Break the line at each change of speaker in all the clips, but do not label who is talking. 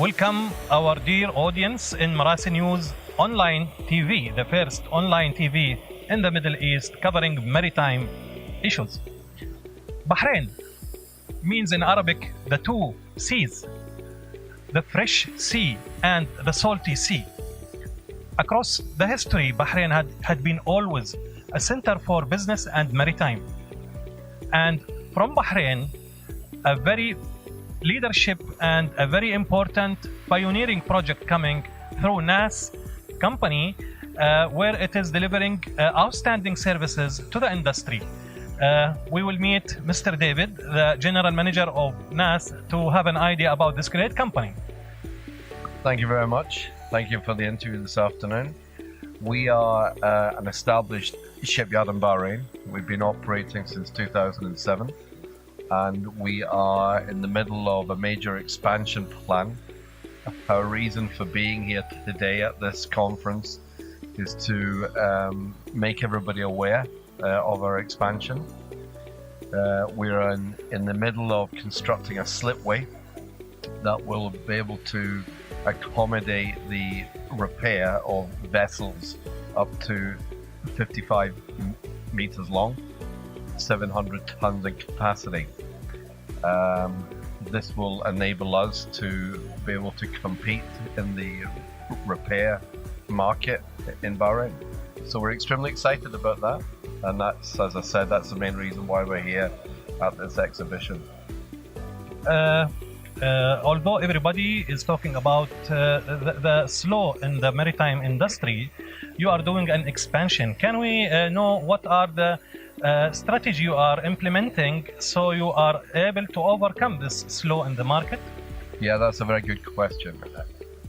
Welcome our dear audience in Marasi News Online TV, the first online TV in the Middle East covering maritime issues. Bahrain means in Arabic the two seas, the fresh sea and the salty sea. Across the history, Bahrain had been always a center for business and maritime. And from Bahrain, a very leadership and a very important pioneering project coming through NASS company, where it is delivering outstanding services to the industry. We will meet Mr. David, the General Manager of NASS, to have an idea about this great company.
Thank you very much. Thank you for the interview this afternoon. We are an established shipyard in Bahrain. We've been operating since 2007. And we are in the middle of a major expansion plan. Our reason for being here today at this conference is to make everybody aware of our expansion. We're in the middle of constructing a slipway that will be able to accommodate the repair of vessels up to 55 meters long, 700 tons in capacity. This will enable us to be able to compete in the repair market in Bahrain. So we're extremely excited about that, and that's, as I said, that's the main reason why we're here at this exhibition.
Although everybody is talking about the slow in the maritime industry, you are doing an expansion. Can we know what are the strategy you are implementing so you are able to overcome this slow in the market?
Yeah, that's a very good question.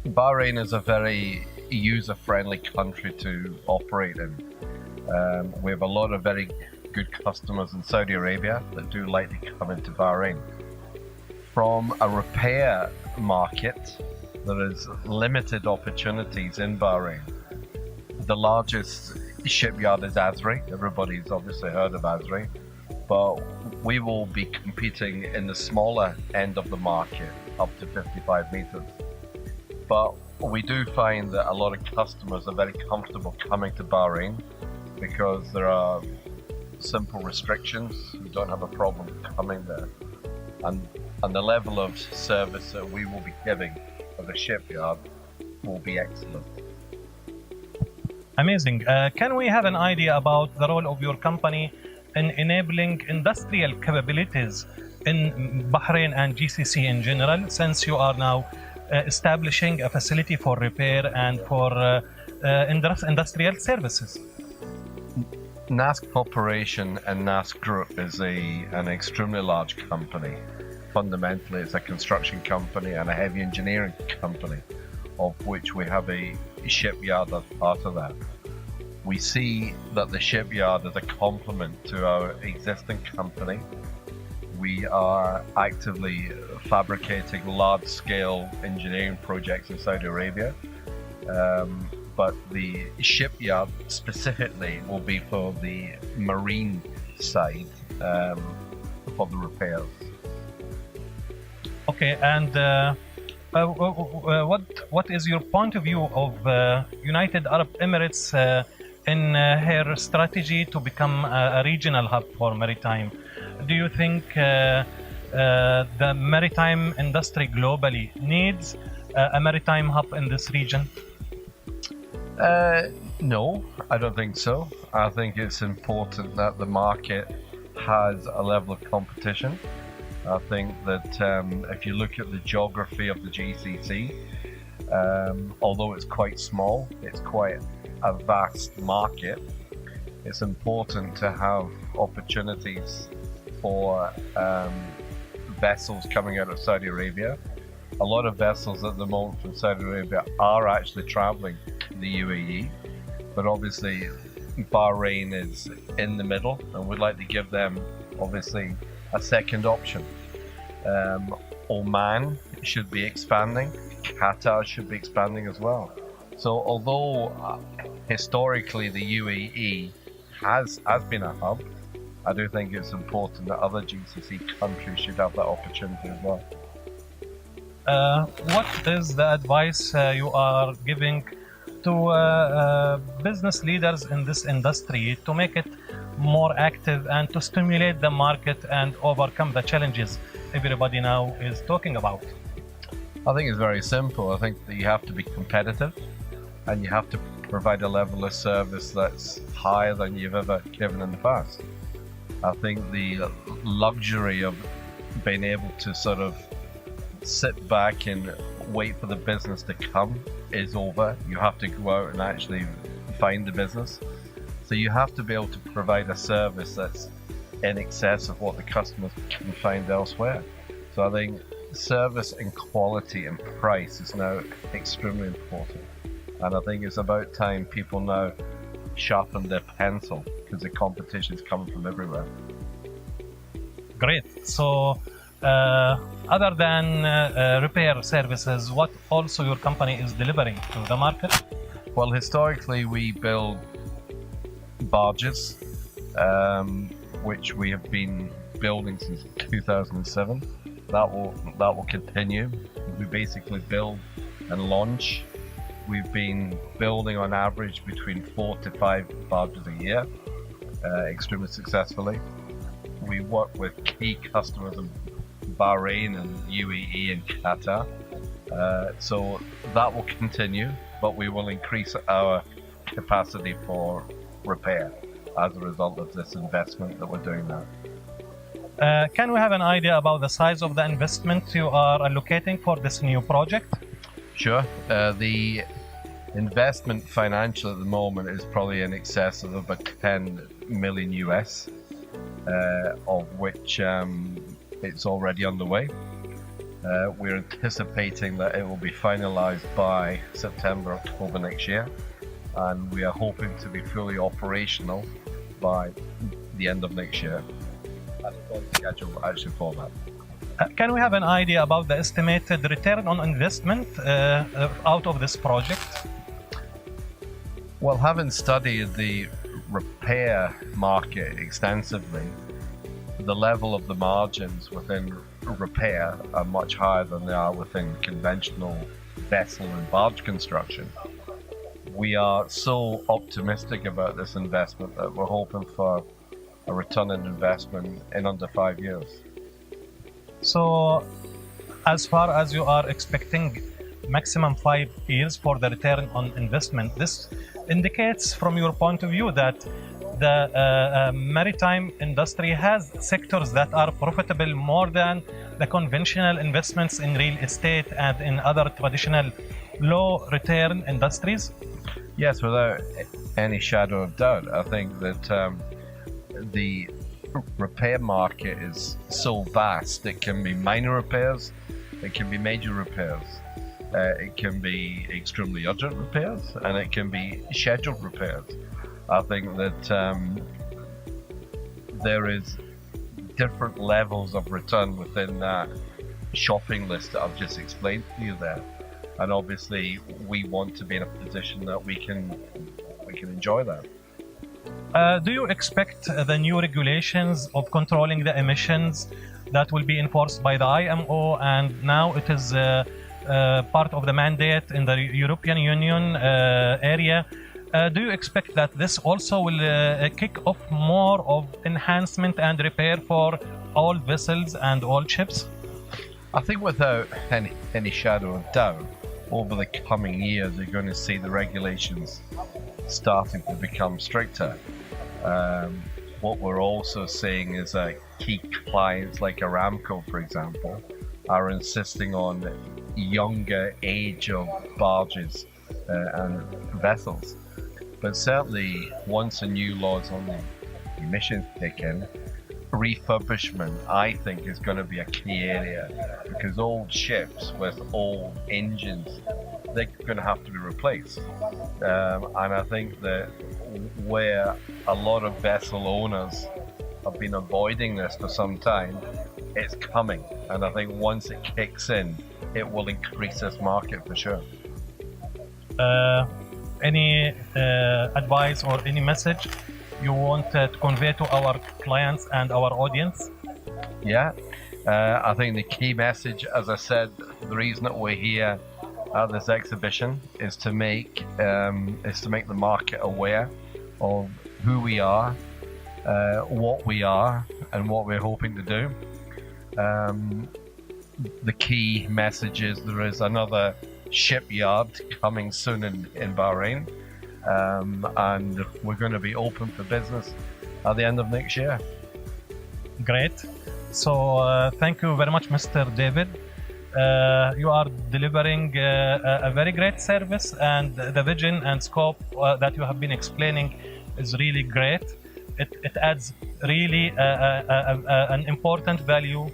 Bahrain is a very user-friendly country to operate in. We have a lot of very good customers in Saudi Arabia that do like to come into Bahrain. From a repair market, there is limited opportunities in Bahrain. The largest shipyard is Azri. Everybody's obviously heard of Azri, but we will be competing in the smaller end of the market up to 55 meters. But we do find that a lot of customers are very comfortable coming to Bahrain because there are simple restrictions. We don't have a problem coming there. And the level of service that we will be giving for the shipyard will be excellent.
Amazing. Can we have an idea about the role of your company in enabling industrial capabilities in Bahrain and GCC in general, since you are now establishing a facility for repair and for industrial services?
NASS Corporation and NASS Group is an extremely large company. Fundamentally, it's a construction company and a heavy engineering company, of which we have a shipyard as part of that. We see that the shipyard is a complement to our existing company. We are actively fabricating large-scale engineering projects in Saudi Arabia, but the shipyard specifically will be for the marine side, for the repairs.
Okay, and what is your point of view of United Arab Emirates in her strategy to become a regional hub for maritime? Do you think the maritime industry globally needs a maritime hub in this region?
No, I don't think so. I think it's important that the market has a level of competition. I think that if you look at the geography of the GCC, although it's quite small, it's quite a vast market. It's important to have opportunities for vessels coming out of Saudi Arabia. A lot of vessels at the moment from Saudi Arabia are actually traveling to the UAE, but obviously Bahrain is in the middle, and we'd like to give them obviously a second option. Oman should be expanding, Qatar should be expanding as well. So although historically the UAE has been a hub, I do think it's important that other GCC countries should have that opportunity as well.
What is the advice you are giving to business leaders in this industry to make it more active and to stimulate the market and overcome the challenges everybody now is talking about?
I think it's very simple. I think that you have to be competitive and you have to provide a level of service that's higher than you've ever given in the past. I think the luxury of being able to sort of sit back and wait for the business to come is over. You have to go out and actually find the business. So you have to be able to provide a service that's in excess of what the customers can find elsewhere. So I think service and quality and price is now extremely important. And I think it's about time people now sharpen their pencil because the competition is coming from everywhere.
Great. So other than repair services, what also your company is delivering to the market?
Well, historically we build barges, which we have been building since 2007. That will continue. We basically build and launch. We've been building on average between 4 to 5 barges a year, extremely successfully. We work with key customers in Bahrain and UAE and Qatar. So that will continue, but we will increase our capacity for repair as a result of this investment that we're doing now.
Can we have an idea about the size of the investment you are allocating for this new project?
Sure. The investment financial at the moment is probably in excess of about 10 million US, of which it's already underway. We're anticipating that it will be finalized by September, October next year, and we are hoping to be fully operational by the end of next year. And it's on schedule actually for that.
Can we have an idea about the estimated return on investment out of this project?
Well, having studied the repair market extensively, the level of the margins within repair are much higher than they are within conventional vessel and barge construction. We are so optimistic about this investment that we're hoping for a return on investment in under 5 years.
So, as far as you are expecting maximum 5 years for the return on investment, this indicates from your point of view that the maritime industry has sectors that are profitable more than the conventional investments in real estate and in other traditional low return industries?
Yes, without any shadow of doubt. I think that the repair market is so vast. It can be minor repairs, it can be major repairs, it can be extremely urgent repairs, and it can be scheduled repairs. I think that there is different levels of return within that shopping list that I've just explained to you there. And obviously we want to be in a position that we can enjoy that.
Do you expect the new regulations of controlling the emissions that will be enforced by the IMO, and now it is part of the mandate in the European Union area? Do you expect that this also will kick off more of enhancement and repair for all vessels and all ships?
I think without any shadow of doubt, over the coming years, you're going to see the regulations starting to become stricter. What we're also seeing is that key clients like Aramco, for example, are insisting on younger age of barges and vessels. But certainly, once the new laws on the emissions kick in, refurbishment, I think, is going to be a key area, because old ships with old engines, they're going to have to be replaced. And I think that where a lot of vessel owners have been avoiding this for some time, it's coming. And I think once it kicks in, it will increase this market for sure.
Any advice or any message you want to convey to our clients and our audience?
Yeah, I think the key message, as I said, the reason that we're here at this exhibition is to make the market aware of who we are, what we are, and what we're hoping to do. The key message is there is another shipyard coming soon in Bahrain, and we're going to be open for business at the end of next year.
Great. So thank you very much, Mr. David. You are delivering a very great service, and the vision and scope that you have been explaining is really great. It adds really an important value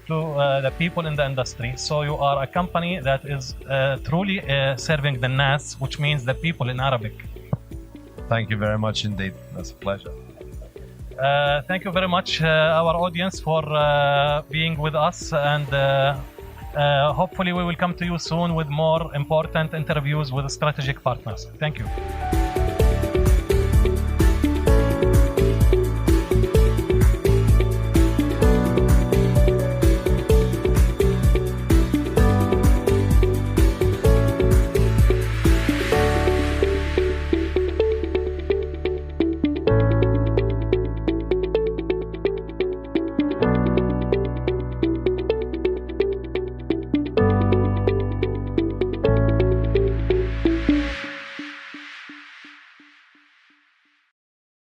to the people in the industry. So you are a company that is truly serving the NASS, which means the people in Arabic.
Thank you very much indeed. That's a pleasure.
Thank you very much, our audience, for being with us, and hopefully we will come to you soon with more important interviews with strategic partners. Thank you.